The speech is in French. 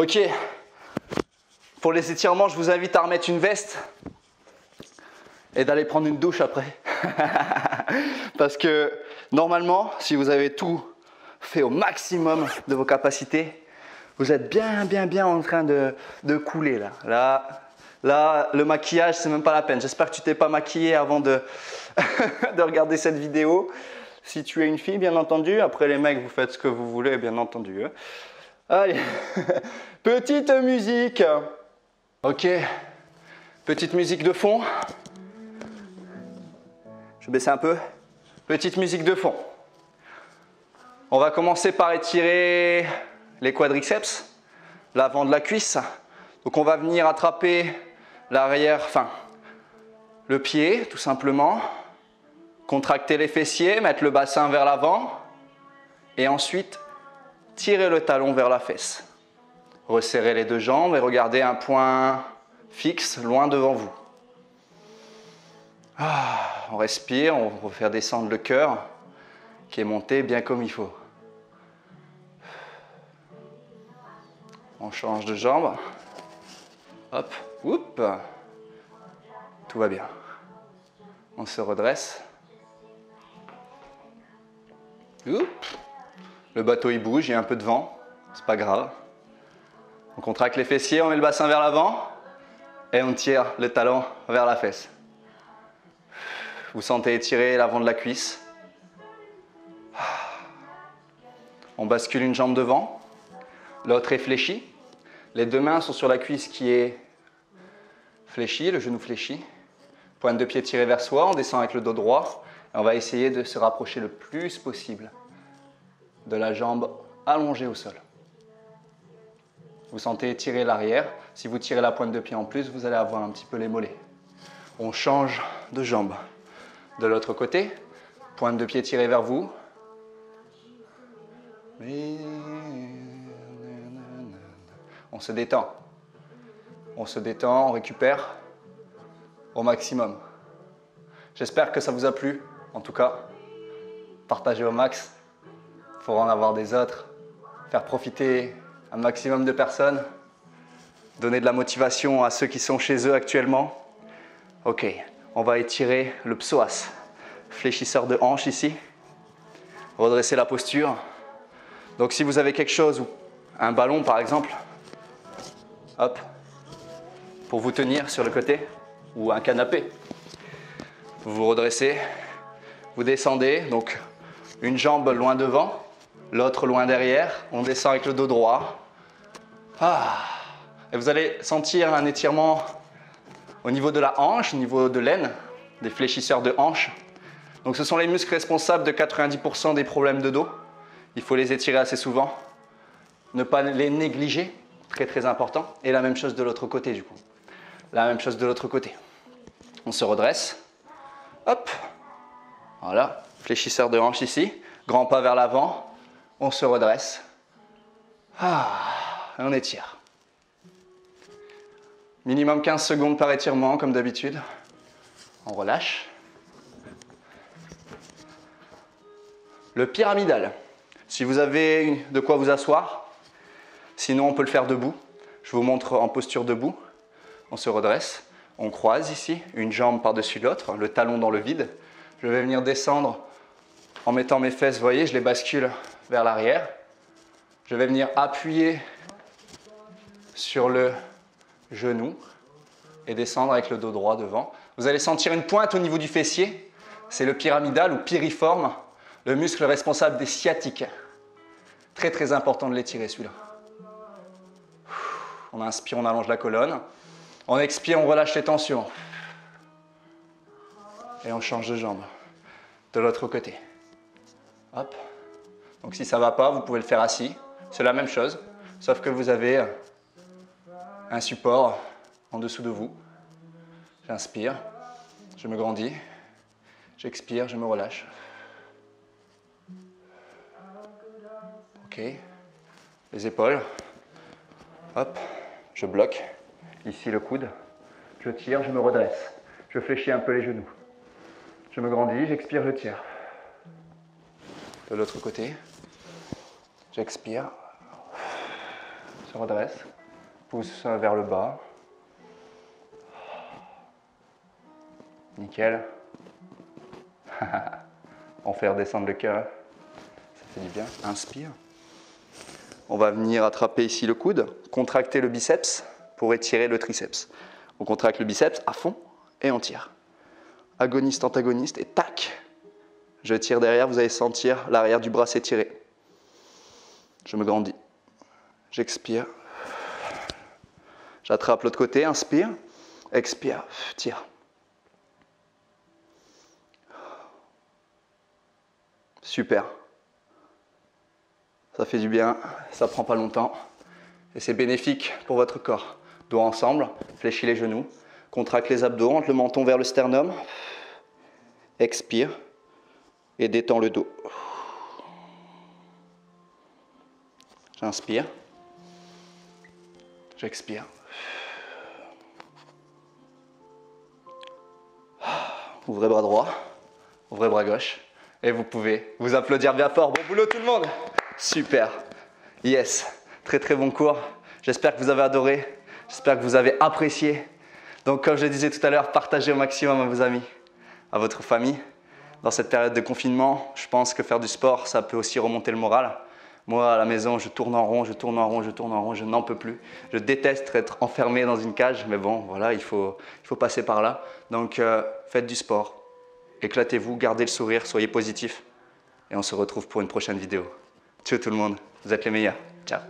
Ok, pour les étirements, je vous invite à remettre une veste et d'aller prendre une douche après. Parce que normalement, si vous avez tout fait au maximum de vos capacités, vous êtes bien en train de couler là, le maquillage, c'est même pas la peine. J'espère que tu t'es pas maquillé avant de regarder cette vidéo. Si tu es une fille, bien entendu. Après, les mecs, vous faites ce que vous voulez, bien entendu. Allez, petite musique. Ok, petite musique de fond. Je vais baisser un peu. Petite musique de fond. On va commencer par étirer les quadriceps, l'avant de la cuisse. Donc on va venir attraper l'arrière, le pied tout simplement. Contracter les fessiers, mettre le bassin vers l'avant. Et ensuite, tirer le talon vers la fesse. Resserrer les deux jambes et regardez un point fixe loin devant vous. On respire, on va faire descendre le cœur qui est monté bien comme il faut. On change de jambe. Hop, oup. Tout va bien. On se redresse. Oup. Le bateau il bouge, il y a un peu de vent, c'est pas grave. On contracte les fessiers, on met le bassin vers l'avant et on tire le talon vers la fesse. Vous sentez étirer l'avant de la cuisse. On bascule une jambe devant, l'autre est fléchie. Les deux mains sont sur la cuisse qui est fléchie, le genou fléchi. Pointe de pied tirée vers soi, on descend avec le dos droit. Et on va essayer de se rapprocher le plus possible de la jambe allongée au sol. Vous sentez étirer l'arrière. Si vous tirez la pointe de pied en plus, vous allez avoir un petit peu les mollets. On change de jambe. De l'autre côté, pointe de pied tirée vers vous. On se détend. On se détend, on récupère au maximum. J'espère que ça vous a plu. En tout cas, partagez au max. Il faudra en avoir des autres. Faire profiter un maximum de personnes. Donner de la motivation à ceux qui sont chez eux actuellement. Ok, on va étirer le psoas. Fléchisseur de hanche ici. Redresser la posture. Donc si vous avez quelque chose, un ballon par exemple, hop, pour vous tenir sur le côté, ou un canapé, vous vous redressez, vous descendez, donc une jambe loin devant, l'autre loin derrière, on descend avec le dos droit. Et vous allez sentir un étirement au niveau de la hanche, au niveau de l'aine, des fléchisseurs de hanche. Donc ce sont les muscles responsables de 90% des problèmes de dos. Il faut les étirer assez souvent, ne pas les négliger, très important. Et la même chose de l'autre côté du coup. La même chose de l'autre côté. On se redresse, hop, voilà, fléchisseur de hanche ici, grand pas vers l'avant, on se redresse, et on étire. Minimum 15 secondes par étirement comme d'habitude, on relâche. Le pyramidal. Si vous avez de quoi vous asseoir, sinon on peut le faire debout. Je vous montre en posture debout. On se redresse, on croise ici, une jambe par-dessus l'autre, le talon dans le vide. Je vais venir descendre en mettant mes fesses, vous voyez, je les bascule vers l'arrière. Je vais venir appuyer sur le genou et descendre avec le dos droit devant. Vous allez sentir une pointe au niveau du fessier, c'est le pyramidal ou piriforme, le muscle responsable des sciatiques. Très important de l'étirer celui-là. On inspire, on allonge la colonne. On expire, on relâche les tensions. Et on change de jambe. De l'autre côté. Hop. Donc si ça ne va pas, vous pouvez le faire assis. C'est la même chose, sauf que vous avez un support en dessous de vous. J'inspire, je me grandis. J'expire, je me relâche. Ok. Les épaules. Hop. Je bloque. Ici le coude. Je tire, je me redresse. Je fléchis un peu les genoux. Je me grandis, j'expire, je tire. De l'autre côté. J'expire. se redresse, pousse vers le bas. Nickel. On fait redescendre le cœur. Ça fait du bien. Inspire. On va venir attraper ici le coude, contracter le biceps pour étirer le triceps. On contracte le biceps à fond et on tire. Agoniste, antagoniste et tac. Je tire derrière, vous allez sentir l'arrière du bras s'étirer. Je me grandis. J'expire. J'attrape l'autre côté, inspire. Expire, tire. Super. Ça fait du bien, ça prend pas longtemps et c'est bénéfique pour votre corps. Dos ensemble, fléchis les genoux, contracte les abdos, rentre le menton vers le sternum. Expire et détends le dos. J'inspire. J'expire. Ouvrez bras droit, ouvrez bras gauche et vous pouvez vous applaudir bien fort. Bon boulot tout le monde! Super. Yes. Très très bon cours. J'espère que vous avez adoré. J'espère que vous avez apprécié. Donc comme je le disais tout à l'heure, partagez au maximum à vos amis, à votre famille. Dans cette période de confinement, je pense que faire du sport, ça peut aussi remonter le moral. Moi, à la maison, je tourne en rond, je tourne en rond, je tourne en rond, je n'en peux plus. Je déteste être enfermé dans une cage, mais bon, voilà, il faut passer par là. Donc faites du sport, éclatez-vous, gardez le sourire, soyez positifs. Et on se retrouve pour une prochaine vidéo. Ciao tout le monde, vous êtes les meilleurs. Ciao.